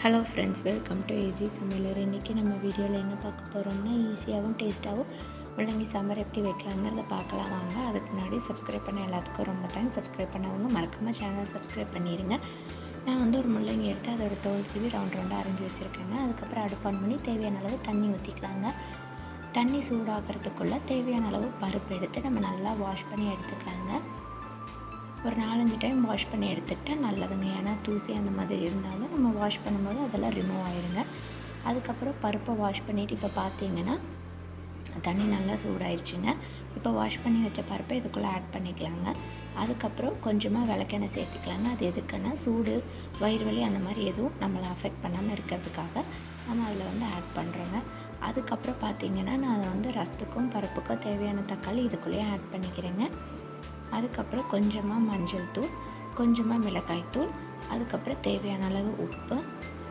Hello friends, welcome to easy சமையலர். இன்றைக்கி நம்ம வீடியோவில் என்ன பார்க்க போகிறோம்னா, ஈஸியாகவும் டேஸ்ட்டாகவும் முள்ளங்கி சாம்பார் எப்படி வைக்கலாங்கிறத பார்க்கலாம் வாங்க. அதுக்கு முன்னாடி சப்ஸ்கிரைப் பண்ண எல்லாத்துக்கும் ரொம்ப தேங்க்ஸ். சப்ஸ்கிரைப் பண்ணவங்க மறக்காமல் சேனல் சப்ஸ்கிரைப் பண்ணிடுங்க. நான் வந்து ஒரு முள்ளங்கி எடுத்து அதோட தோல் சீவி ரவுண்டாக அரைஞ்சி வச்சுருக்கேங்க. அதுக்கப்புறம் அடுப்பு ஆன் பண்ணி தேவையான அளவு தண்ணி ஊற்றிக்கலாங்க. தண்ணி சூடாகிறதுக்குள்ளே தேவையான அளவு பருப்பு எடுத்து நம்ம நல்லா வாஷ் பண்ணி எடுத்துக்கலாங்க. ஒரு 4-5 டைம் வாஷ் பண்ணி எடுத்துக்கிட்டால் நல்லதுங்க. ஏன்னா தூசி அந்த மாதிரி இருந்தாலும் நம்ம வாஷ் பண்ணும்போது அதெல்லாம் ரிமூவ் ஆகிடுங்க. அதுக்கப்புறம் பருப்பை வாஷ் பண்ணிவிட்டு இப்போ பார்த்தீங்கன்னா தண்ணி நல்லா சூடாயிடுச்சுங்க. இப்போ வாஷ் பண்ணி வச்ச பருப்பை இதுக்குள்ளே ஆட் பண்ணிக்கலாங்க. அதுக்கப்புறம் கொஞ்சமாக விளக்கெண்ணெய் சேர்த்துக்கலாங்க. அது எதுக்குன்னா சூடு, வயிறு வலி அந்த மாதிரி எதுவும் நம்மளை அஃபெக்ட் பண்ணாமல் இருக்கிறதுக்காக நம்ம அதில் வந்து ஆட் பண்ணுறோங்க. அதுக்கப்புறம் பார்த்திங்கன்னா நான் வந்து ரசத்துக்கும் பருப்புக்கும் தேவையான தக்காளி இதுக்குள்ளேயே ஆட் பண்ணிக்கிறேங்க. அதுக்கப்புறம் கொஞ்சமாக மஞ்சள் தூள், கொஞ்சமாக மிளகாய் தூள், அதுக்கப்புறம் தேவையான அளவு உப்பு,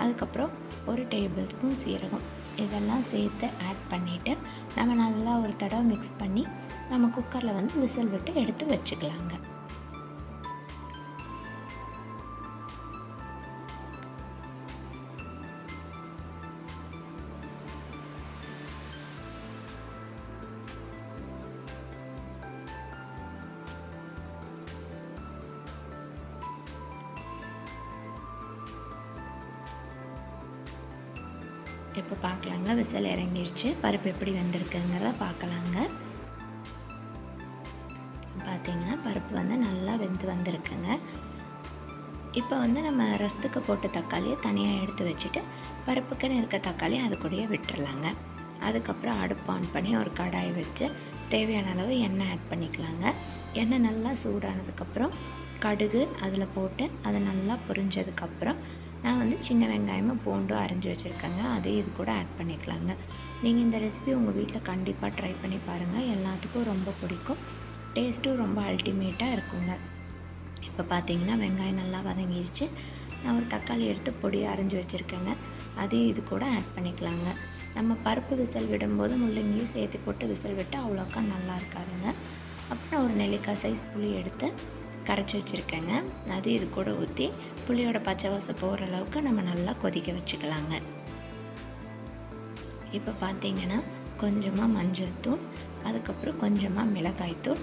அதுக்கப்புறம் ஒரு டேபிள் ஸ்பூன் சீரகம் இதெல்லாம் சேர்த்து ஆட் பண்ணிவிட்டு நம்ம நல்லா ஒரு தடவை மிக்ஸ் பண்ணி நம்ம குக்கரில் வந்து விசில் விட்டு எடுத்து வச்சுக்கலாங்க. இப்போ பார்க்கலாங்க, விசில் இறங்கிடுச்சு. பருப்பு எப்படி வெந்திருக்குங்கிறத பார்க்கலாங்க. பார்த்திங்கன்னா பருப்பு வந்து நல்லா வெந்து வந்திருக்குங்க. இப்போ வந்து நம்ம ரசத்துக்கு போட்ட தக்காளியை தனியாக எடுத்து வச்சுட்டு பருப்புக்குன்னு இருக்க தக்காளியை அது கூடயே விட்டுடலாங்க. அதுக்கப்புறம் அடுப்பு ஆன் பண்ணி ஒரு கடாய் வச்சு தேவையான அளவு எண்ணெய் ஆட் பண்ணிக்கலாங்க. எண்ணெய் நல்லா சூடானதுக்கப்புறம் கடுகு அதில் போட்டு அது நல்லா பொரிஞ்சதுக்கப்புறம் நான் வந்து சின்ன வெங்காயமும் பூண்டும் அரைஞ்சி வச்சுருக்கேங்க. அதையும் இது கூட ஆட் பண்ணிக்கலாங்க. நீங்கள் இந்த ரெசிபி உங்கள் வீட்டில் கண்டிப்பாக ட்ரை பண்ணி பாருங்கள். எல்லாத்துக்கும் ரொம்ப பிடிக்கும். டேஸ்ட்டும் ரொம்ப அல்டிமேட்டாக இருக்குங்க. இப்போ பார்த்தீங்கன்னா வெங்காயம் நல்லா வதங்கிடுச்சு. நான் ஒரு தக்காளி எடுத்து பொடியை அரைஞ்சி வச்சுருக்கேங்க. அதையும் இது கூட ஆட் பண்ணிக்கலாங்க. நம்ம பருப்பு விசில் விடும்போது முள்ளங்கியும் சேர்த்து போட்டு விசில் விட்டு அவ்வளோக்கா நல்லா இருக்காதுங்க. அப்புறம் ஒரு நெல்லிக்காய் சைஸ் புளி எடுத்து கரைச்சி வச்சுருக்கேங்க. அது இது கூட ஊற்றி புளியோட பச்சை வாசம் போகிற அளவுக்கு நம்ம நல்லா கொதிக்க வச்சுக்கலாங்க. இப்போ பார்த்திங்கன்னா கொஞ்சமாக மஞ்சள் தூள், அதுக்கப்புறம் கொஞ்சமாக மிளகாய்த்தூள்,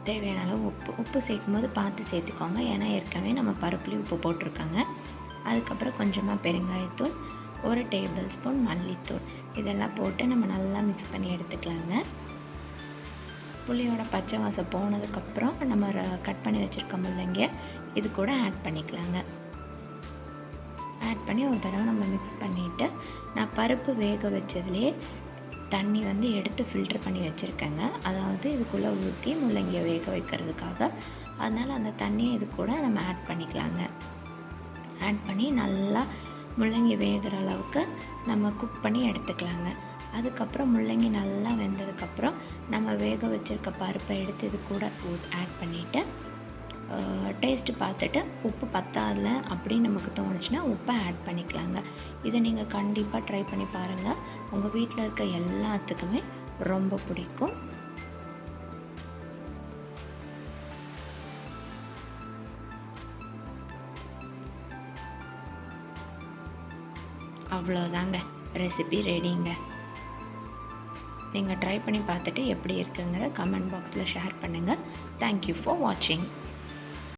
தேவையான அளவு உப்பு சேர்க்கும்போது பார்த்து சேர்த்துக்கோங்க. ஏன்னா ஏற்கனவே நம்ம பருப்புலேயும் உப்பு போட்டிருக்காங்க. அதுக்கப்புறம் கொஞ்சமாக பெருங்காயத்தூள், ஒரு டேபிள் ஸ்பூன் மல்லித்தூள் இதெல்லாம் போட்டு நம்ம நல்லா மிக்ஸ் பண்ணி எடுத்துக்கலாங்க. புளியோட பச்சை வாசம் போனதுக்கப்புறம் நம்ம கட் பண்ணி வச்சுருக்க முள்ளங்கியை இது கூட ஆட் பண்ணிக்கலாங்க. ஆட் பண்ணி ஒரு தடவை நம்ம மிக்ஸ் பண்ணிவிட்டு நான் பருப்பு வேக வச்சதுலேயே தண்ணி வந்து எடுத்து ஃபில்ட்ரு பண்ணி வச்சுருக்கேங்க. அதாவது இதுக்குள்ளே ஊற்றி முள்ளங்கியை வேக வைக்கிறதுக்காக. அதனால் அந்த தண்ணியை இது கூட நம்ம ஆட் பண்ணிக்கலாங்க. ஆட் பண்ணி நல்லா முள்ளங்கி வேகிற அளவுக்கு நம்ம குக் பண்ணி எடுத்துக்கலாங்க. அதுக்கப்புறம் முள்ளங்கி நல்லா வெந்ததுக்கப்புறம் நம்ம வேக வச்சுருக்க பருப்பை எடுத்து இது கூட ஆட் பண்ணிவிட்டு டேஸ்ட்டு பார்த்துட்டு உப்பு பத்தாதில்ல அப்படின்னு நமக்கு தோணுச்சுன்னா உப்பை ஆட் பண்ணிக்கலாங்க. இதை நீங்கள் கண்டிப்பாக ட்ரை பண்ணி பாருங்கள். உங்கள் வீட்டில் இருக்க எல்லாத்துக்குமே ரொம்ப பிடிக்கும். அவ்வளோதாங்க, ரெசிபி ரெடிங்க. நீங்கள் ட்ரை பண்ணி பார்த்துட்டு எப்படி இருக்குங்கிறத கமெண்ட் பாக்ஸில் ஷேர் பண்ணுங்கள். தேங்க்யூ ஃபார் வாட்சிங்.